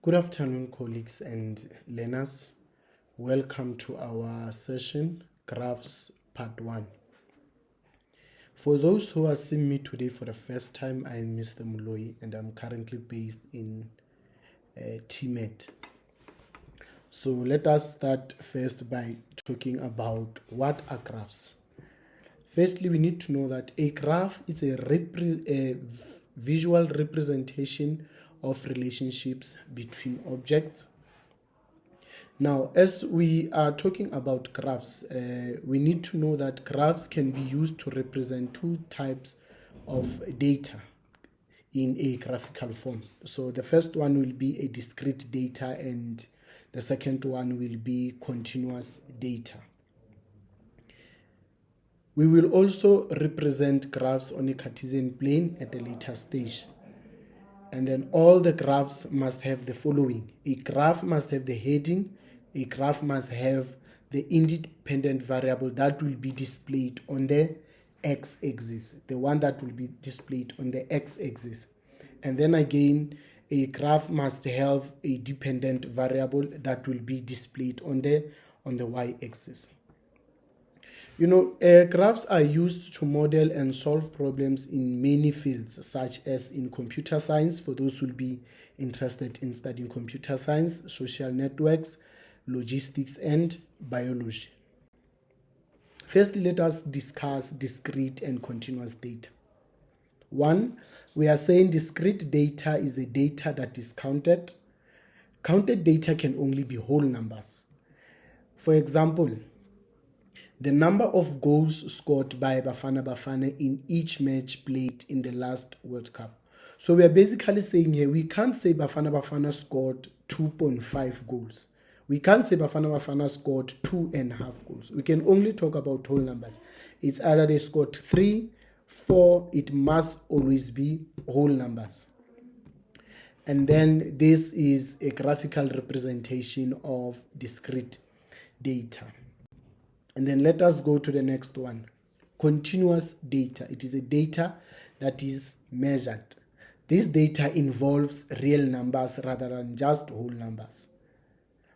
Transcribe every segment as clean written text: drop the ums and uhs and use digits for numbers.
Good afternoon, colleagues and learners. Welcome to our session, Graphs Part 1. For those who are seeing me today for the first time, I am Mr. Muloi and I'm currently based in TMED. So let us start first by talking about what are graphs. Firstly, we need to know that a graph is a visual representation of relationships between objects. Now, as we are talking about graphs, we need to know that graphs can be used to represent two types of data in a graphical form. So the first one will be a discrete data and the second one will be continuous data. We will also represent graphs on a Cartesian plane at a later stage. And then all the graphs must have the following. A graph must have the heading. A graph must have the independent variable that will be displayed on the x-axis, the one that will be displayed on the x-axis. And then again, a graph must have a dependent variable that will be displayed on the y-axis. You know, graphs are used to model and solve problems in many fields, such as in computer science, for those who will be interested in studying computer science, social networks, logistics, and biology. Firstly, let us discuss discrete and continuous data. One, we are saying discrete data is a data that is counted. Counted data can only be whole numbers. For example, the number of goals scored by Bafana Bafana in each match played in the last World Cup. So we are basically saying here, we can't say Bafana Bafana scored 2.5 goals. We can't say Bafana Bafana scored 2.5 goals. We can only talk about whole numbers. It's either they scored 3, 4, it must always be whole numbers. And then this is a graphical representation of discrete data. And then let us go to the next one. Continuous data. It is a data that is measured. This data involves real numbers rather than just whole numbers.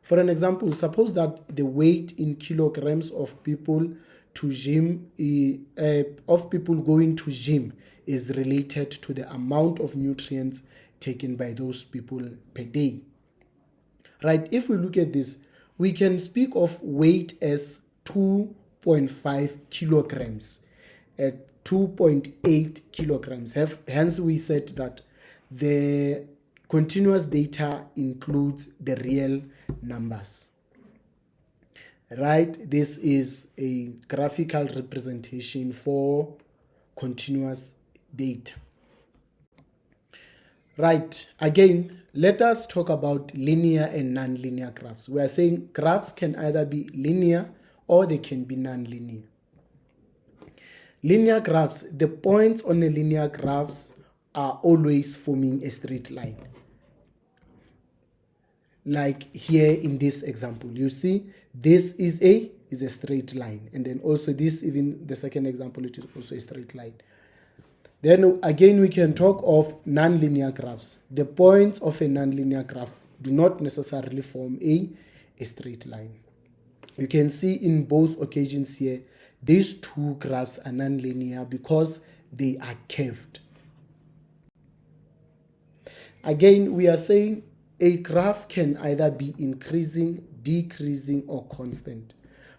For an example, suppose that the weight in kilograms of people to gym, of people going to gym is related to the amount of nutrients taken by those people per day. Right? If we look at this, we can speak of weight as 2.5 kilograms at 2.8 kilograms. Hence, we said that the continuous data includes the real numbers. Right? This is a graphical representation for continuous data. Right. Again, let us talk about linear and nonlinear graphs. We are saying graphs can either be linear or they can be nonlinear. Linear graphs, the points on a linear graphs are always forming a straight line. Like here in this example, you see this is a straight line, and then also this, even the second example, it is also a straight line. Then again, we can talk of nonlinear graphs. The points of a nonlinear graph do not necessarily form a straight line. You can see in both occasions here, these two graphs are nonlinear because they are curved. Again, we are saying a graph can either be increasing, decreasing, or constant.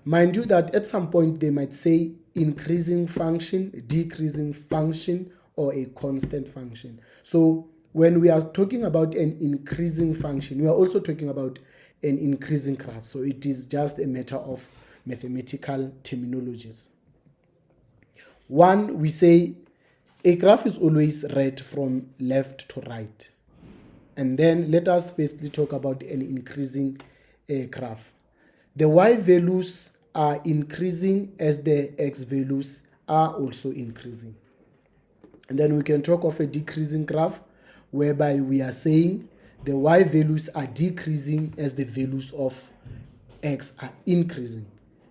Mind you that at some point they might say increasing function, decreasing function, or a constant function. So when we are talking about an increasing function, we are also talking about an increasing graph. So it is just a matter of mathematical terminologies. One, we say a graph is always read from left to right. And then let us firstly talk about an increasing graph. The y values are increasing as the x values are also increasing. And then we can talk of a decreasing graph whereby we are saying the y values are decreasing as the values of x are increasing.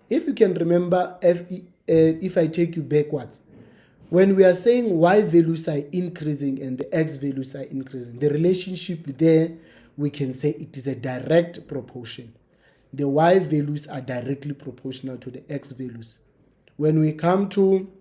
If you can remember, if I take you backwards, When we are saying y values are increasing and the x values are increasing, the relationship there we can say it is a direct proportion. The y values are directly proportional to the x values. When we come to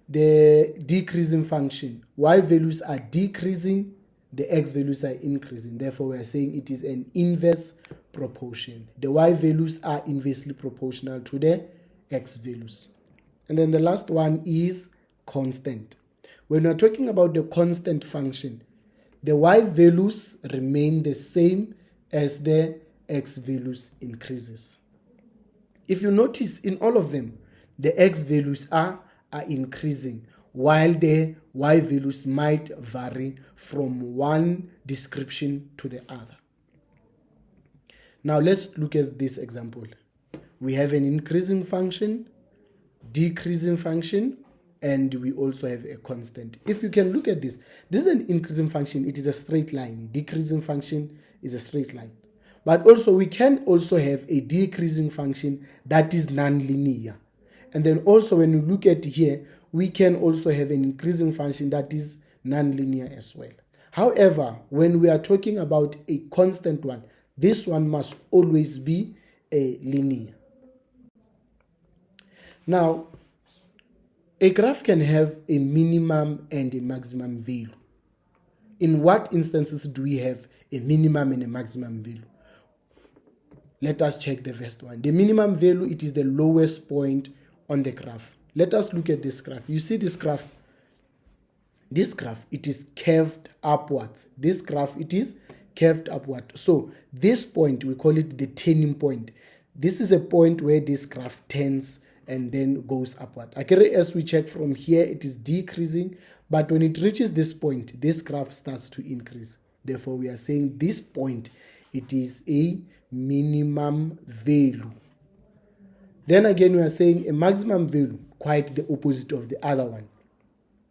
the decreasing function, y values are decreasing, the x values are increasing. Therefore, we are saying it is an inverse proportion. The y values are inversely proportional to the x values. And then the last one is constant. When we are talking about the constant function, the y values remain the same as the x values increases. If you notice in all of them, the x values are increasing, while the y values might vary from one description to the other. Now let's look at this example. We have an increasing function, decreasing function, and we also have a constant. If you can look at this is an increasing function, it is a straight line. Decreasing function is a straight line. But also we can also have a decreasing function that is nonlinear. And then also when you look at here, we can also have an increasing function that is nonlinear as well. However, when we are talking about a constant one, this one must always be a linear. Now, a graph can have a minimum and a maximum value. In what instances do we have a minimum and a maximum value? Let us check the first one. The minimum value, it is the lowest point on the graph. Let us look at this graph. You see this graph? This graph, it is curved upwards. This graph, it is curved upward. So this point, we call it the turning point. This is a point where this graph turns and then goes upward. Okay, as we check from here, it is decreasing. But when it reaches this point, this graph starts to increase. Therefore, we are saying this point, it is a minimum value. Then again, we are saying a maximum value, quite the opposite of the other one.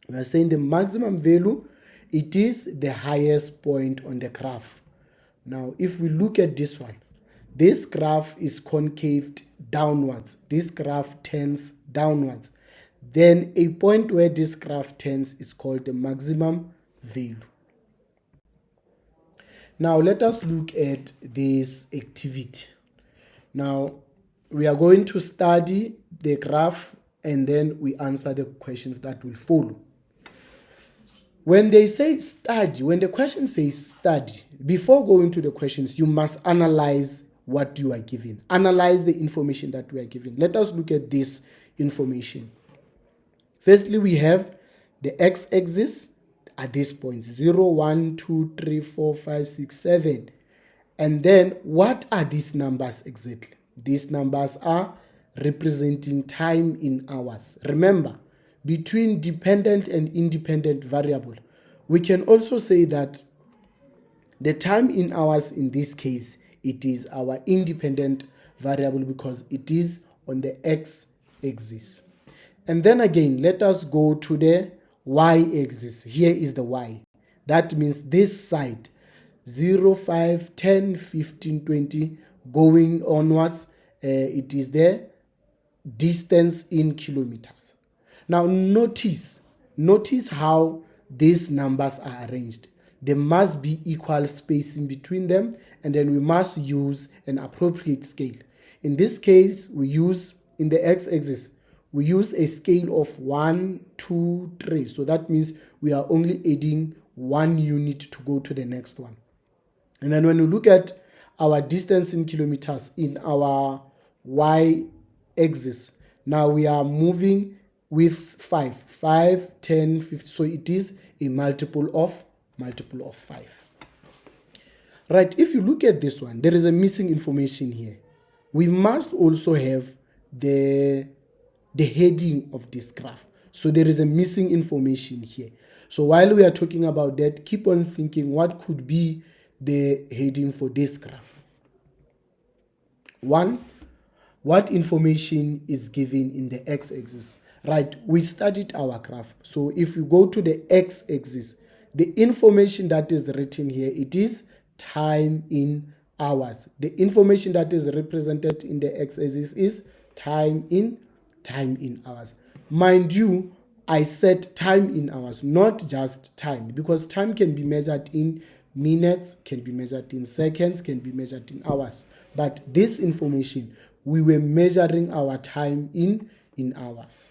We are saying the maximum value, it is the highest point on the graph. Now, if we look at this one, this graph is concaved downwards. This graph turns downwards. Then a point where this graph turns is called the maximum value. Now let us look at this activity. Now we are going to study the graph and then we answer the questions that will follow. When they say study, when the question says study, before going to the questions, you must analyze what you are given. Analyze the information that we are given. Let us look at this information. Firstly, we have the x-axis at this point, 0, 1, 2, 3, 4, 5, 6, 7. And then what are these numbers exactly? These numbers are representing time in hours. Remember, between dependent and independent variable, we can also say that the time in hours in this case, it is our independent variable because it is on the x-axis. And then again, let us go to the y-axis. Here is the y. That means this side, 0, 5, 10, 15, 20, going onwards, it is the distance in kilometers. Now notice how these numbers are arranged. There must be equal spacing between them, and then we must use an appropriate scale. In this case, we use, in the x-axis, we use a scale of 1, 2, 3. So that means we are only adding 1 unit to go to the next one. And then when we look at our distance in kilometers in our y-axis, now we are moving with 5, 10, 50. So it is a multiple of 5. Right, if you look at this one, there is a missing information here. We must also have the heading of this graph. So there is a missing information here. So while we are talking about that, keep on thinking what could be the heading for this graph. 1, what information is given in the x-axis? Right, we studied our graph. So if you go to the x-axis, the information that is written here, it is time in hours. The information that is represented in the x-axis is time in hours. Mind you, I said time in hours, not just time, because time can be measured in minutes, can be measured in seconds, can be measured in hours. But this information, we were measuring our time in hours.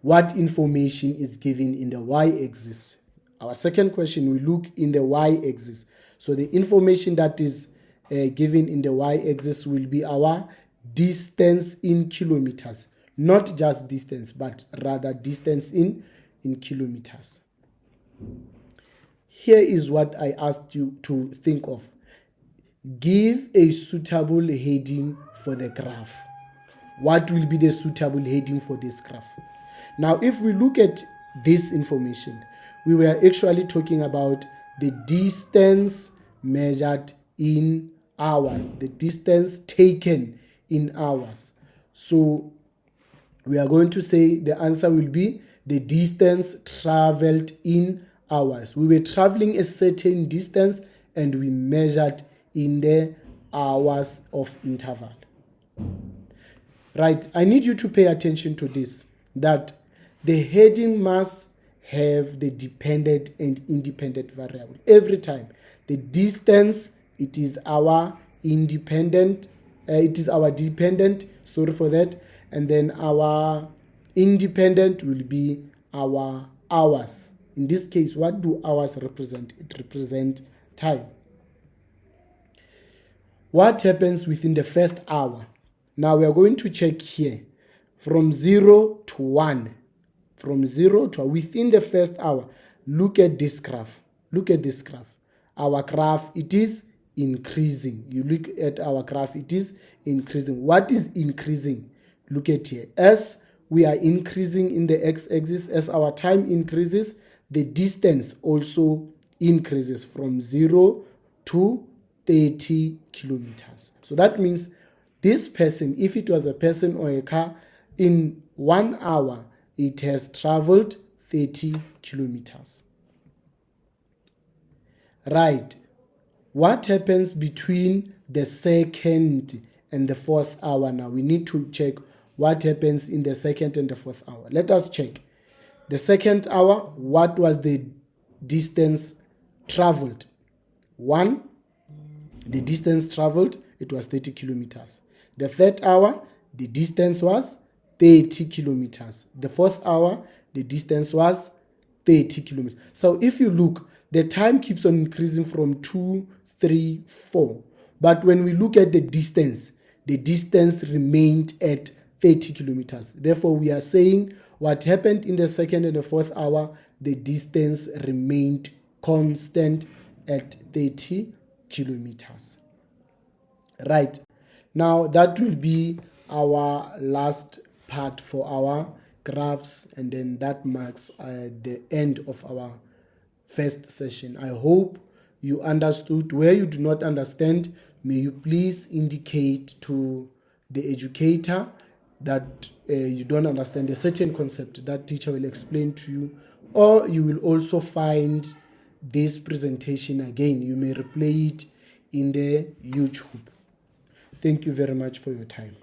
What information is given in the y-axis? Our second question, we look in the y-axis. So the information that is given in the y-axis will be our distance in kilometers. Not just distance, but rather distance in kilometers. Here is what I asked you to think of. Give a suitable heading for the graph. What will be the suitable heading for this graph? Now, if we look at this information, we were actually talking about the distance measured in hours, the distance taken in hours. So we are going to say the answer will be the distance traveled in hours. We were traveling a certain distance and we measured in the hours of interval. Right, I need you to pay attention to this, that the heading must have the dependent and independent variable. Every time, the distance, it is our dependent, sorry for that, and then our independent will be our hours. In this case, what do hours represent? It represents time. What happens within the first hour? Now we are going to check here from 0 to 1. From 0 to 1, within the first hour, look at this graph. Look at this graph. Our graph, it is increasing. You look at our graph, it is increasing. What is increasing? Look at here. As we are increasing in the x-axis, as our time increases, the distance also increases from 0 to 30 kilometers. So that means this person, if it was a person or a car, in 1 hour, it has traveled 30 kilometers. Right. What happens between the second and the fourth hour now? We need to check what happens in the second and the fourth hour. Let us check. The second hour, what was the distance traveled? 1, the distance traveled, it was 30 kilometers. The third hour, the distance was 30 kilometers. The fourth hour, the distance was 30 kilometers. So if you look, the time keeps on increasing from 2, 3, 4. But when we look at the distance remained at 30 kilometers. Therefore, we are saying what happened in the second and the fourth hour, the distance remained constant at 30 kilometers. Right. Now, that will be our last part for our graphs, and then that marks the end of our first session. I hope you understood. Where you do not understand, may you please indicate to the educator that you don't understand a certain concept. That teacher will explain to you, or you will also find this presentation again. You may replay it in the YouTube. Thank you very much for your time.